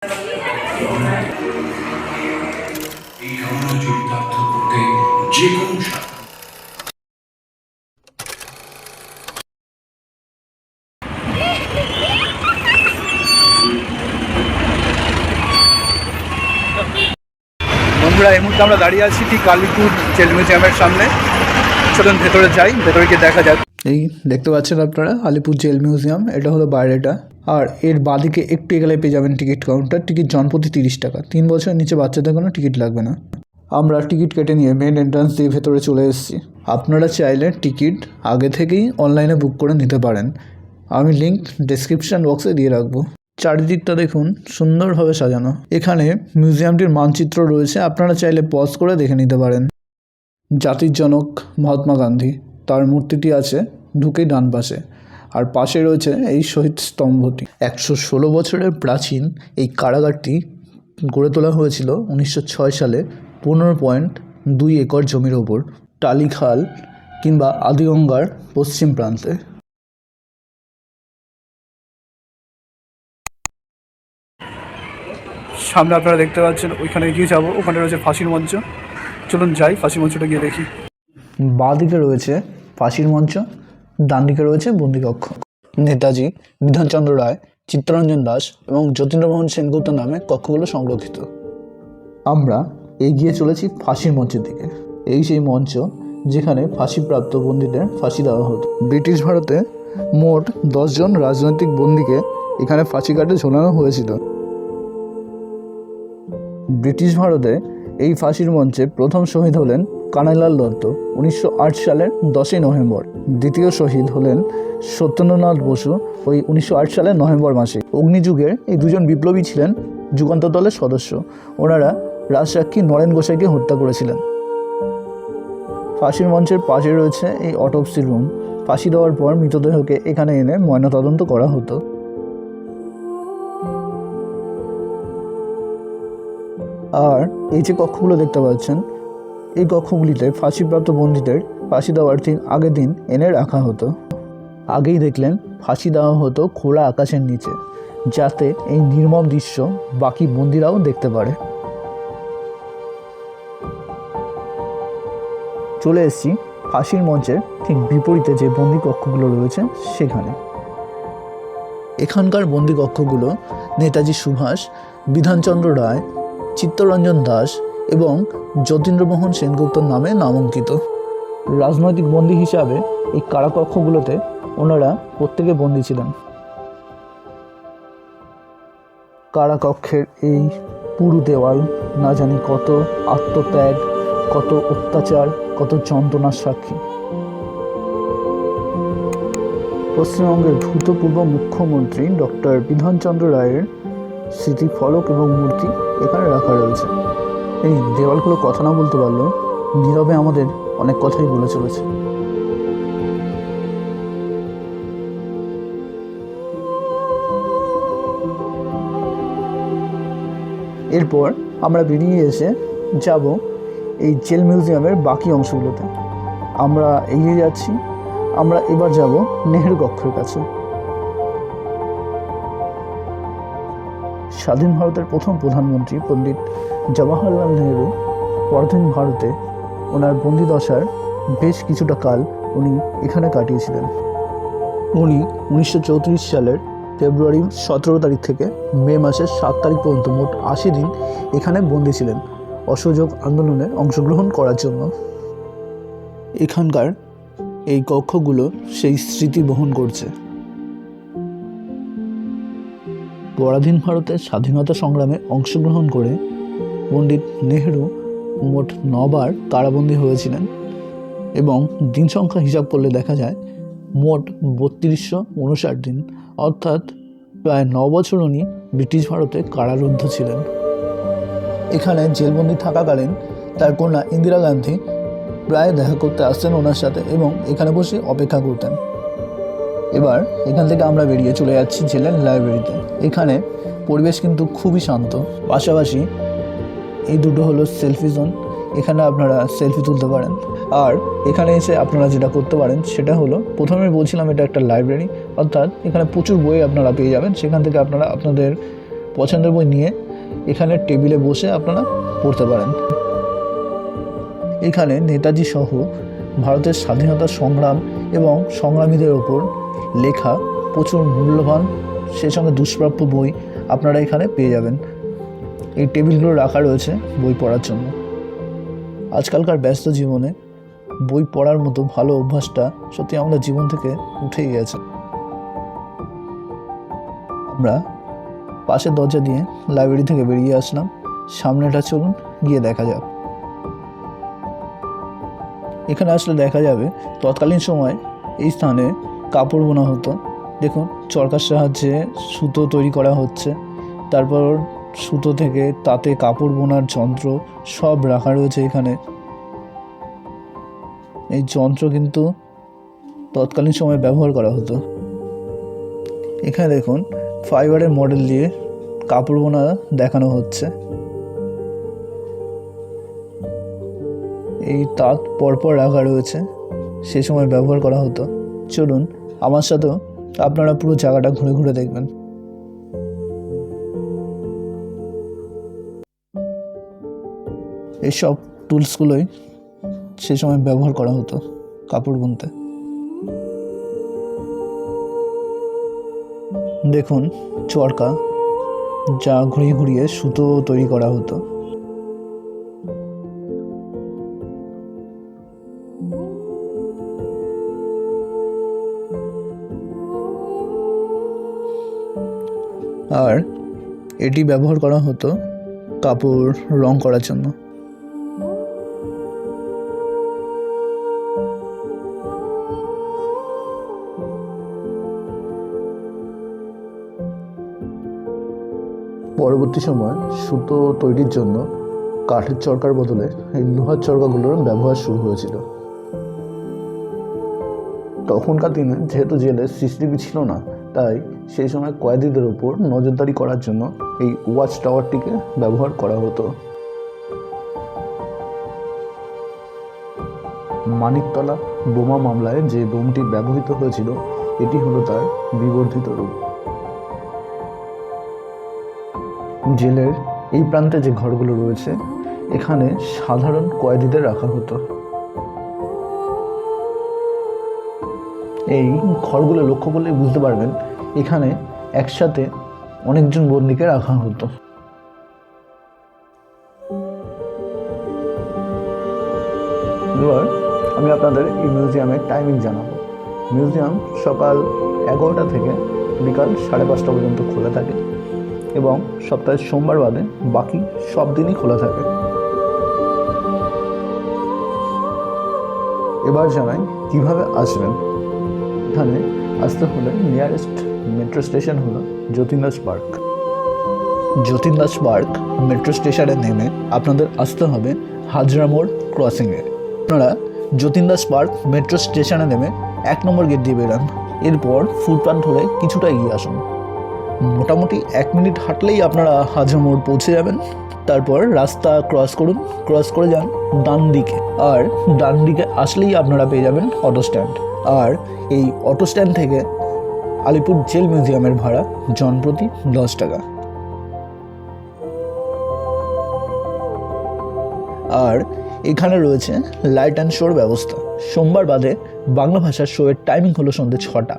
এই রমণীয় চরিতার্থ করতে যে কোনো বন্ধুরা, এই মুহূর্তে আমরা দাঁড়িয়ে আছি ঠিক আলিপুর জেল মিউজিয়ামের সামনে। চলুন ভেতরে যাই, ভেতরে গিয়ে দেখা যাক। এই দেখতে পাচ্ছেন আপনারা আলিপুর জেল মিউজিয়াম, এটা হলো বাইরেটা। আর এর বাদিকে একটু এগোলে পেয়ে যাবেন টিকিট কাউন্টার। টিকিট জনপ্রতি 30 টাকা। 3 বছরের নিচে বাচ্চাদের কোনো টিকিট লাগবে না। আমরা টিকিট কেটে নিয়ে মেন এন্ট্রান্স দিয়ে ভেতরে চলে এসেছি। আপনারা চাইলে টিকিট আগে থেকেই অনলাইনে বুক করে নিতে পারেন। আমি লিঙ্ক ডেসক্রিপশন বক্সে দিয়ে রাখবো। চারিদিকটা দেখুন, সুন্দরভাবে সাজানো। এখানে মিউজিয়ামটির মানচিত্র রয়েছে, আপনারা চাইলে পজ করে দেখে নিতে পারেন। জাতির জনক মহাত্মা গান্ধী, তার মূর্তিটি আছে ঢুকেই ডান পাশে। আর পাশে রয়েছে এই শহীদ স্তম্ভটি। 116 বছরের প্রাচীন এই কারাগারটি গড়ে তোলা হয়েছিল 1906 সালে 15.2 একর জমির ওপর, টালিখাল কিংবা আদিগঙ্গার পশ্চিম প্রান্তে। সামনে আপনারা দেখতে পাচ্ছেন, ওইখানে এগিয়ে যাবো। ওখানে রয়েছে ফাঁসির মঞ্চ। চলুন যাই, ফাঁসির মঞ্চটা গিয়ে দেখি। বাঁ দিকে রয়েছে ফাঁসির মঞ্চ, ডান দিকে রয়েছে বন্দিকক্ষ। নেতাজি, বিধানচন্দ্র রায়, চিত্তরঞ্জন দাস এবং যতীন্দ্রমোহন সেনগুপ্ত নামে কক্ষগুলো সংরক্ষিত। আমরা এগিয়ে চলেছি ফাঁসির মঞ্চের দিকে। এই সেই মঞ্চ যেখানে ফাঁসিপ্রাপ্ত বন্দীদের ফাঁসি দেওয়া হতো। ব্রিটিশ ভারতে মোট 10 জন রাজনৈতিক বন্দীকে এখানে ফাঁসি কাটে ঝোলানো হয়েছিল। ব্রিটিশ ভারতে এই ফাঁসির মঞ্চে প্রথম শহীদ হলেন কানাইলাল দত্ত 1908 সালের 10ই নভেম্বর। দ্বিতীয় শহীদ হলেন সত্যেন্দ্রনাথ বসু ওই 1908 সালের নভেম্বর মাসে। অগ্নিযুগের এই দুজন বিপ্লবী ছিলেন যুগান্তর দলের সদস্য। ওনারা রাজসাক্ষী নরেন গোসাইকে হত্যা করেছিলেন। ফাঁসির মঞ্চের পাশে রয়েছে এই অটোপসি রুম। ফাঁসি দেওয়ার পর মৃতদেহকে এখানে এনে ময়নাতদন্ত করা হতো। আর এই যে কক্ষগুলো দেখতে পাচ্ছেন, এই কক্ষগুলিতে ফাঁসিপ্রাপ্ত বন্দীদের ফাঁসি দেওয়ার আগের দিন এনে রাখা হতো। আগেই দেখলেন ফাঁসি দেওয়া হতো খোলা আকাশের নিচে, যাতে এই নির্মম দৃশ্য বাকি বন্দীরাও দেখতে পারে। চলে এসেছি ফাঁসির মঞ্চের ঠিক বিপরীতে যে বন্দি কক্ষগুলো রয়েছে সেখানে। এখানকার বন্দি কক্ষগুলো নেতাজি সুভাষ, বিধানচন্দ্র রায়, চিত্তরঞ্জন দাস এবং যতীন্দ্রমোহন সেনগুপ্তর নামে নামাঙ্কিত। রাজনৈতিক বন্দী হিসাবে এই কারাকক্ষগুলোতে ওনারা প্রত্যেকে বন্দী ছিলেন। কারাকক্ষের এই পুরু দেওয়াল না জানি কত আত্মত্যাগ, কত অত্যাচার, কত যন্ত্রণার সাক্ষী। পশ্চিমবঙ্গের ভূতপূর্ব মুখ্যমন্ত্রী ডক্টর বিধানচন্দ্র রায়ের স্মৃতিফলক এবং মূর্তি এখানে রাখা রয়েছে। এই দেওয়ালগুলো কথা না বলতে পারলেও নীরবে আমাদের অনেক কথাই বলে চলেছে। এরপর আমরা বেরিয়ে এসে যাব এই জেল মিউজিয়ামের বাকি অংশগুলোতে। আমরা এগিয়ে যাচ্ছি। আমরা এবার যাব নেহেরু কক্ষের কাছে। স্বাধীন ভারতের প্রথম প্রধানমন্ত্রী পণ্ডিত জওয়াহরলাল নেহেরু পরাধীন ভারতে ওনার বন্দিদশার বেশ কিছুটা কাল উনি এখানে কাটিয়েছিলেন। উনি 1934 সালের ফেব্রুয়ারি 17 তারিখ থেকে মে মাসের 7 তারিখ পর্যন্ত মোট 80 দিন এখানে বন্দী ছিলেন অসহযোগ আন্দোলনে অংশগ্রহণ করার জন্য। এখানকার এই কক্ষগুলো সেই স্মৃতি বহন করছে। পরাধীন ভারতের স্বাধীনতা সংগ্রামে অংশগ্রহণ করে পণ্ডিত নেহেরু মোট 9 বার কারাবন্দী হয়েছিলেন এবং দিন সংখ্যা হিসাব করলে দেখা যায় মোট 3259 দিন, অর্থাৎ প্রায় 9 বছর উনি ব্রিটিশ ভারতে কারারুদ্ধ ছিলেন। এখানে জেলবন্দি থাকাকালীন তার কন্যা ইন্দিরা গান্ধী প্রায় দেখা করতে আসতেন ওনার সাথে এবং এখানে বসে অপেক্ষা করতেন। এবার এখান থেকে আমরা বেরিয়ে চলে যাচ্ছি জেলের লাইব্রেরিতে। এখানে পরিবেশ কিন্তু খুবই শান্ত। পাশাপাশি এই দুটো হলো সেলফি জোন, এখানে আপনারা সেলফি তুলতে পারেন। আর এখানে এসে আপনারা যেটা করতে পারেন সেটা হলো, প্রথমে বলছিলাম এটা একটা লাইব্রেরি, অর্থাৎ এখানে প্রচুর বই আপনারা পেয়ে যাবেন। সেখান থেকে আপনারা আপনাদের পছন্দের বই নিয়ে এখানে টেবিলে বসে আপনারা পড়তে পারেন। এখানে নেতাজি সহ ভারতের স্বাধীনতা সংগ্রাম এবং সংগ্রামীদের ওপর লেখা প্রচুর মূল্যবান সেই সঙ্গে দুষ্প্রাপ্য বই আপনারা এখানে পেয়ে যাবেন। এই টেবিলগুলো রাখা রয়েছে বই পড়ার জন্য। আজকালকার ব্যস্ত জীবনে বই পড়ার মতো ভালো অভ্যাসটা সত্যি আমাদের জীবন থেকে উঠেই গেছে। আমরা পাশের দরজা দিয়ে লাইব্রেরি থেকে বেরিয়ে আসলাম। সামনেটা চলুন গিয়ে দেখা যাক। এখানে আসলে দেখা যাবে তৎকালীন সময় এই স্থানে কাপড় বোনা হতো। দেখুন চরকার সাহায্যে সুতো তৈরি করা হচ্ছে, তারপর সুতো থেকে তাতে কাপড় বোনার যন্ত্র সব রাখা রয়েছে এখানে। এই যন্ত্র কিন্তু তৎকালীন সময় ব্যবহার করা হতো। এখানে দেখুন ফাইবারের মডেল দিয়ে কাপড় বোনা দেখানো হচ্ছে। এই তাঁত পরপর রাখা রয়েছে, সে সময় ব্যবহার করা হতো। চলুন আমার সাথেও আপনারা পুরো জায়গাটা ঘুরে ঘুরে দেখবেন। এইসব টুলসগুলোই সে সময় ব্যবহার করা হতো কাপড় বুনতে। দেখুন চরকা, যা ঘুরিয়ে ঘুরিয়ে সুতো তৈরি করা হতো। আর এটি ব্যবহার করা হতো কাপড় রং করার জন্য। পরবর্তী সময় সুতো তৈরির জন্য কাঠের চরকার বদলে এই লোহার চরকাগুলোর ব্যবহার শুরু হয়েছিল। তখনকার দিনে যেহেতু জেলে সিসিটিভি ছিল না, তাই সেই সময় কয়েদিদের ওপর নজরদারি করার জন্য এই ওয়াচ টাওয়ারটিকে ব্যবহার করা হতো। মানিকতলা বোমা মামলায় যে বোমটি ব্যবহৃত হয়েছিল, এটি হলো তার বিবর্ধিত রূপ। জেলের এই প্রান্তে যে ঘরগুলো রয়েছে, এখানে সাধারণ কয়েদিদের রাখা হতো। এই ঘরগুলো লক্ষ্য করলে বুঝতে পারবেন এখানে একসাথে অনেকজন বন্দীকে রাখা হতো। এবার আমি আপনাদের এই মিউজিয়ামের টাইমিং জানাবো। মিউজিয়াম সকাল 11টা থেকে বিকাল 5:30 পর্যন্ত খোলা থাকে এবং সপ্তাহের সোমবার বাদে বাকি সব দিনই খোলা থাকে। এবার জানাই কিভাবে আসবেন। এখানে আসতে হলে নিয়ারেস্ট মেট্রো স্টেশন হলো যতীন-দাস পার্ক। যতীন-দাস পার্ক মেট্রো স্টেশনে নেমে আপনাদের আসতে হবে হাজরা মোড় ক্রসিংয়ে। আপনারা যতীন-দাস পার্ক মেট্রো স্টেশনে নেমে 1 নম্বর গেট দিয়ে বেরান। এরপর ফুটপাথ ধরে কিছুটা এগিয়ে আসুন। মোটামুটি 1 মিনিট হাঁটলেই আপনারা হাজরা মোড় পৌঁছে যাবেন। তারপর রাস্তা ক্রস করুন, ক্রস করে যান ডান দিকে, আর ডান দিকে আসলেই আপনারা পেয়ে যাবেন অটো স্ট্যান্ড। আর এই অটো স্ট্যান্ড থেকে আলিপুর জেল মিউজিয়ামের ভাড়া জনপ্রতি 10 টাকা। আর এখানে রয়েছে লাইট অ্যান্ড শোর ব্যবস্থা। সোমবার বাদে বাংলা ভাষার শোয়ের টাইমিং হলো সন্ধ্যে 6টা,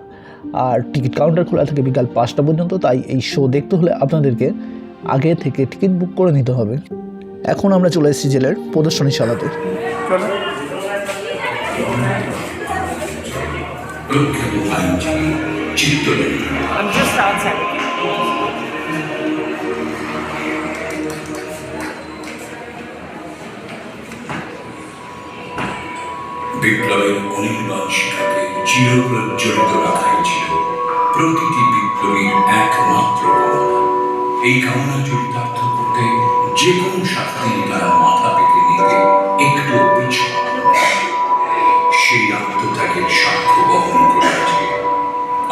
আর টিকিট কাউন্টার খোলা থাকে বিকাল 5টা পর্যন্ত। তাই এই শো দেখতে হলে আপনাদেরকে আগে থেকে টিকিট বুক করে নিতে হবে। এখন আমরা চলে এসেছি জেলের প্রদর্শনীশালাতে। বিপ্লবের অনির্বাণ শিখাকে চিরপ্রজ্বলিত রাখাই ছিল প্রতিটি বিপ্লবীর একমাত্র কামনা। এই কামনা চরিতার্থ করতে যে কোনো শাস্তি তারা মাথা পেতে নিতে একটু পিছু সেই আত্মত্যাগের সাক্ষ্য বহন করে আছে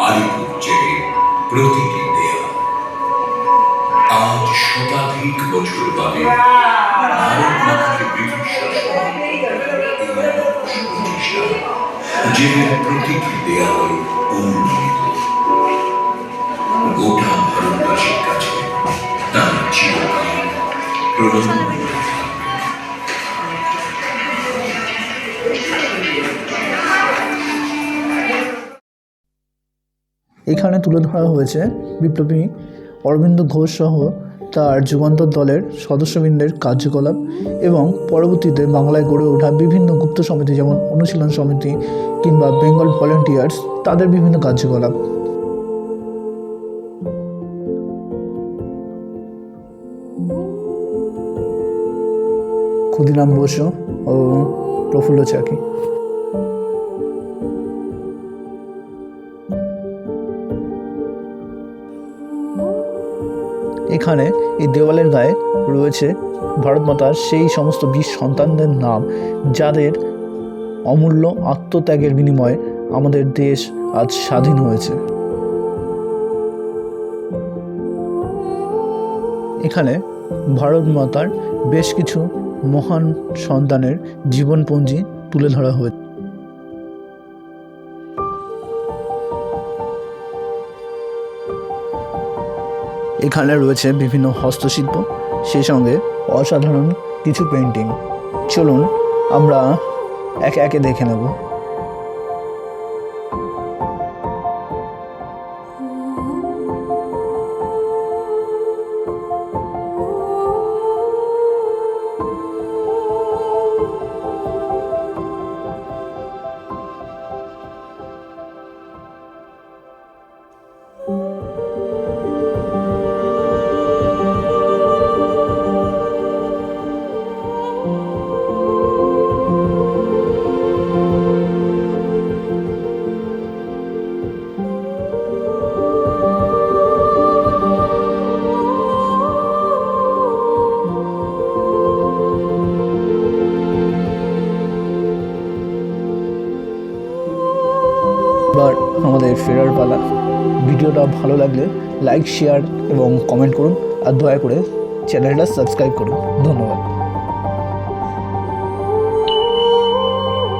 আলিপুর জেলের প্রতিটি দেয়াল। আজ শতাধিক বছর বাদে ভারত মাতাকে ব্রিটিশ শাসন জেলের প্রতিটি দেয়াল উন্মোচিত। গোটা ভারতবাসীর কাছে প্রণয়। এখানে তুলে ধরা হয়েছে বিপ্লবী অরবিন্দ ঘোষ সহ তার যুগান্তর দলের সদস্যবৃন্দের কার্যকলাপ এবং পরবর্তীতে বাংলায় গড়ে ওঠা বিভিন্ন গুপ্ত সমিতি যেমন অনুশীলন সমিতি কিংবা বেঙ্গল ভলেন্টিয়ার্স তাদের বিভিন্ন কার্যকলাপ। ক্ষুদিরাম বসু ও প্রফুল্ল চাকি। এখানে এই দেওয়ালের গায়ে রয়েছে ভারত মাতার সেই সমস্ত বীর সন্তানদের নাম যাদের অমূল্য আত্মত্যাগের বিনিময়ে আমাদের দেশ আজ স্বাধীন হয়েছে। এখানে ভারত মাতার বেশ কিছু মহান সন্তানের জীবনপঞ্জি তুলে ধরা হয়েছে। এখানে রয়েছে বিভিন্ন হস্তশিল্প, সেই সঙ্গে অসাধারণ কিছু পেন্টিং। চলুন আমরা একে একে দেখে নেব। এবার আমাদের ফেরার পালা। ভিডিওটা ভালো লাগলে লাইক, শেয়ার এবং কমেন্ট করুন, আর দয়া করে চ্যানেলটা সাবস্ক্রাইব করুন। ধন্যবাদ।